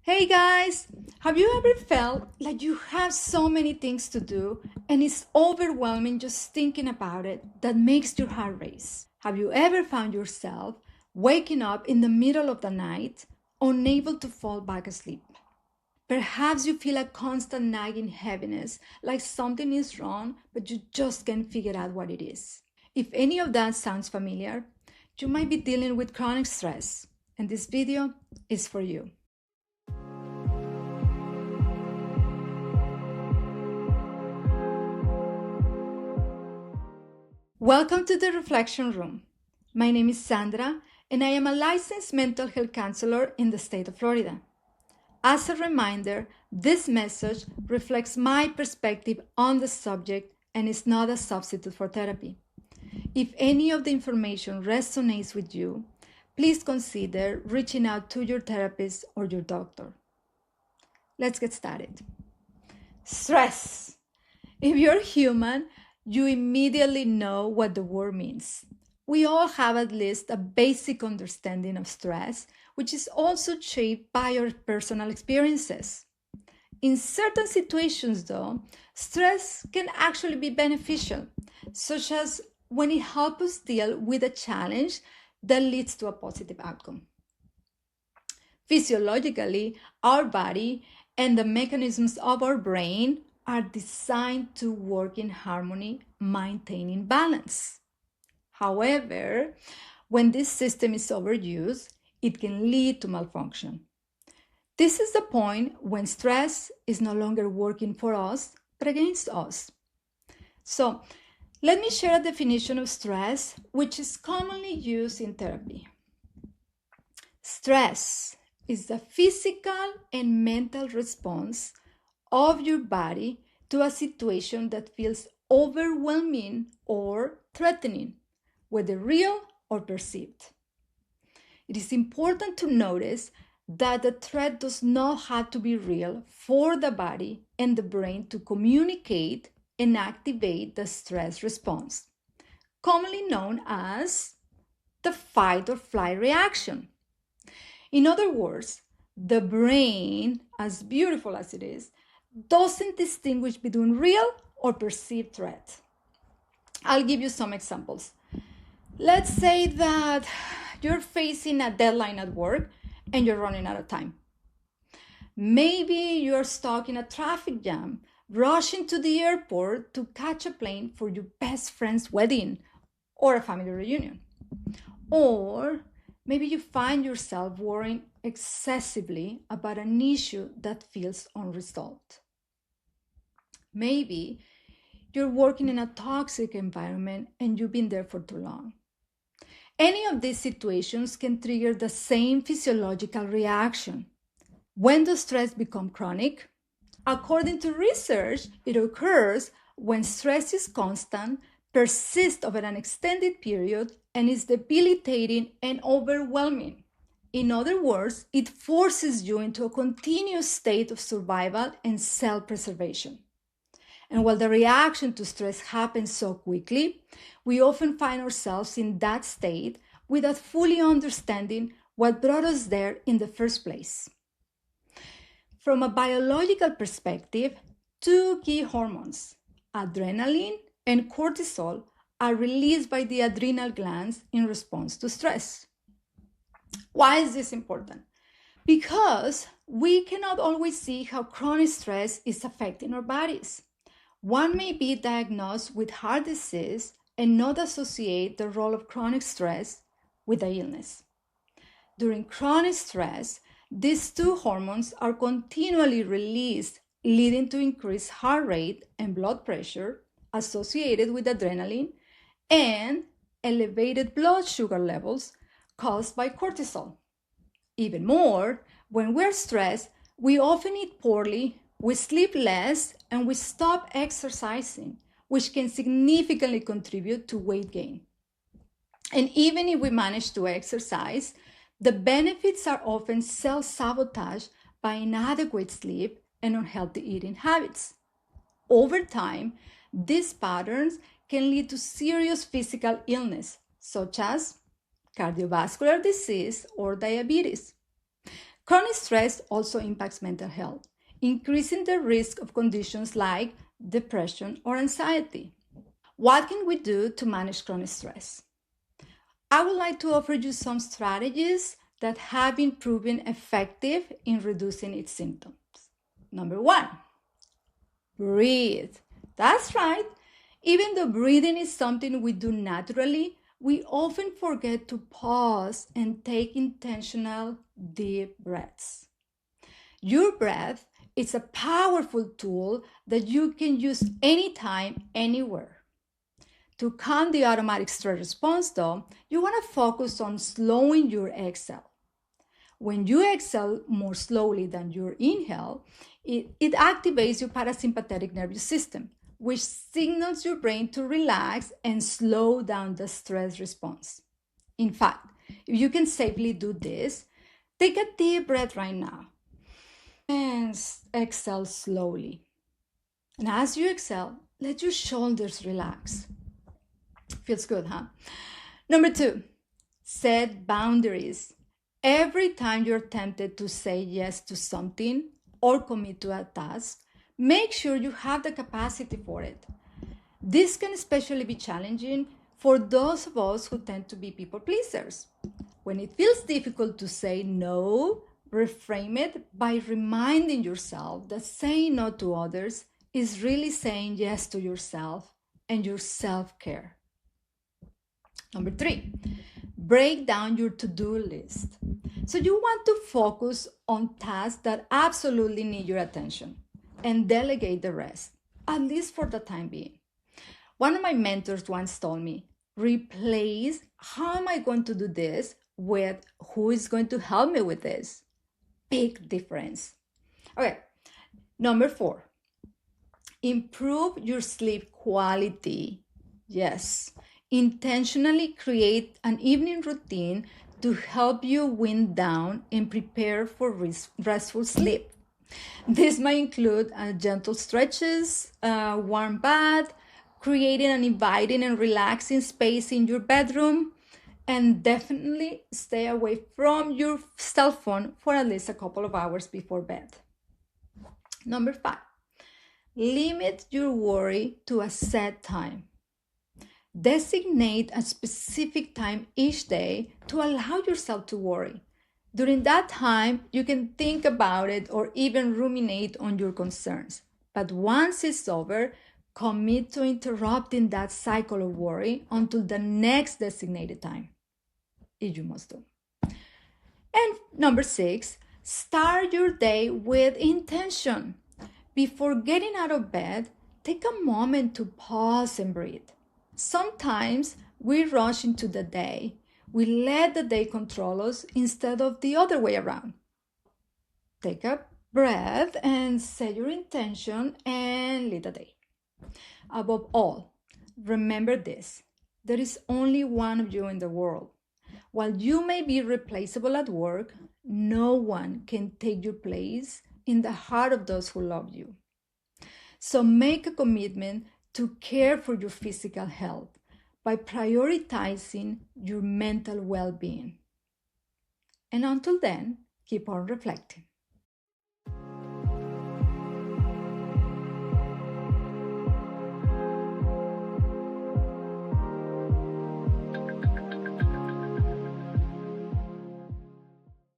Hey guys, have you ever felt like you have so many things to do and it's overwhelming just thinking about it that makes your heart race? Have you ever found yourself waking up in the middle of the night, unable to fall back asleep? Perhaps you feel a constant nagging heaviness, like something is wrong, but you just can't figure out what it is. If any of that sounds familiar, you might be dealing with chronic stress, and this video is for you. Welcome to the Reflection Room. My name is Zandra, and I am a licensed mental health counselor in the state of Florida. As a reminder, this message reflects my perspective on the subject and is not a substitute for therapy. If any of the information resonates with you, please consider reaching out to your therapist or your doctor. Let's get started. Stress. If you're human, you immediately know what the word means. We all have at least a basic understanding of stress, which is also shaped by our personal experiences. In certain situations, though, stress can actually be beneficial, such as when it helps us deal with a challenge that leads to a positive outcome. Physiologically, our body and the mechanisms of our brain are designed to work in harmony, maintaining balance. However, when this system is overused, it can lead to malfunction. This is the point when stress is no longer working for us, but against us. So, let me share a definition of stress, which is commonly used in therapy. Stress is the physical and mental response of your body to a situation that feels overwhelming or threatening, whether real or perceived. It is important to notice that the threat does not have to be real for the body and the brain to communicate and activate the stress response, commonly known as the fight or flight reaction. In other words, the brain, as beautiful as it is, doesn't distinguish between real or perceived threat. I'll give you some examples. Let's say that you're facing a deadline at work and you're running out of time. Maybe you're stuck in a traffic jam, rushing to the airport to catch a plane for your best friend's wedding or a family reunion. Or maybe you find yourself worrying excessively about an issue that feels unresolved. Maybe you're working in a toxic environment and you've been there for too long. Any of these situations can trigger the same physiological reaction. When does stress become chronic? According to research, it occurs when stress is constant, persists over an extended period, and is debilitating and overwhelming. In other words, it forces you into a continuous state of survival and self-preservation. And while the reaction to stress happens so quickly, we often find ourselves in that state without fully understanding what brought us there in the first place. From a biological perspective, two key hormones, adrenaline and cortisol, are released by the adrenal glands in response to stress. Why is this important? Because we cannot always see how chronic stress is affecting our bodies. One may be diagnosed with heart disease and not associate the role of chronic stress with the illness. During chronic stress, these two hormones are continually released, leading to increased heart rate and blood pressure associated with adrenaline and elevated blood sugar levels caused by cortisol. Even more, when we're stressed, we often eat poorly, we sleep less, and we stop exercising, which can significantly contribute to weight gain. And even if we manage to exercise, the benefits are often self-sabotaged by inadequate sleep and unhealthy eating habits. Over time, these patterns can lead to serious physical illness, such as cardiovascular disease or diabetes. Chronic stress also impacts mental health, increasing the risk of conditions like depression or anxiety. What can we do to manage chronic stress? I would like to offer you some strategies that have been proven effective in reducing its symptoms. Number one, breathe. That's right. Even though breathing is something we do naturally, we often forget to pause and take intentional deep breaths. Your breath is a powerful tool that you can use anytime, anywhere. To calm the automatic stress response, though, you want to focus on slowing your exhale. When you exhale more slowly than your inhale, it activates your parasympathetic nervous system, which signals your brain to relax and slow down the stress response. In fact, if you can safely do this, take a deep breath right now and exhale slowly. And as you exhale, let your shoulders relax. Feels good, huh? Number two, set boundaries. Every time you're tempted to say yes to something or commit to a task, make sure you have the capacity for it. This can especially be challenging for those of us who tend to be people pleasers. When it feels difficult to say no, reframe it by reminding yourself that saying no to others is really saying yes to yourself and your self-care. Number three, break down your to-do list. So you want to focus on tasks that absolutely need your attention and delegate the rest, at least for the time being. One of my mentors once told me, replace how am I going to do this with who is going to help me with this. Big difference. Okay, number four, improve your sleep quality. Yes, intentionally create an evening routine to help you wind down and prepare for restful sleep. This might include gentle stretches, a warm bath, creating an inviting and relaxing space in your bedroom, and definitely stay away from your cell phone for at least a couple of hours before bed. Number five, limit your worry to a set time. Designate a specific time each day to allow yourself to worry. During that time, you can think about it or even ruminate on your concerns. But once it's over, commit to interrupting that cycle of worry until the next designated time, if you must do. And number six, start your day with intention. Before getting out of bed, take a moment to pause and breathe. Sometimes we rush into the day. We let the day control us instead of the other way around. Take a breath and set your intention and lead the day. Above all, remember this. There is only one of you in the world. While you may be replaceable at work, no one can take your place in the heart of those who love you. So make a commitment to care for your physical health by prioritizing your mental well-being. And until then, keep on reflecting.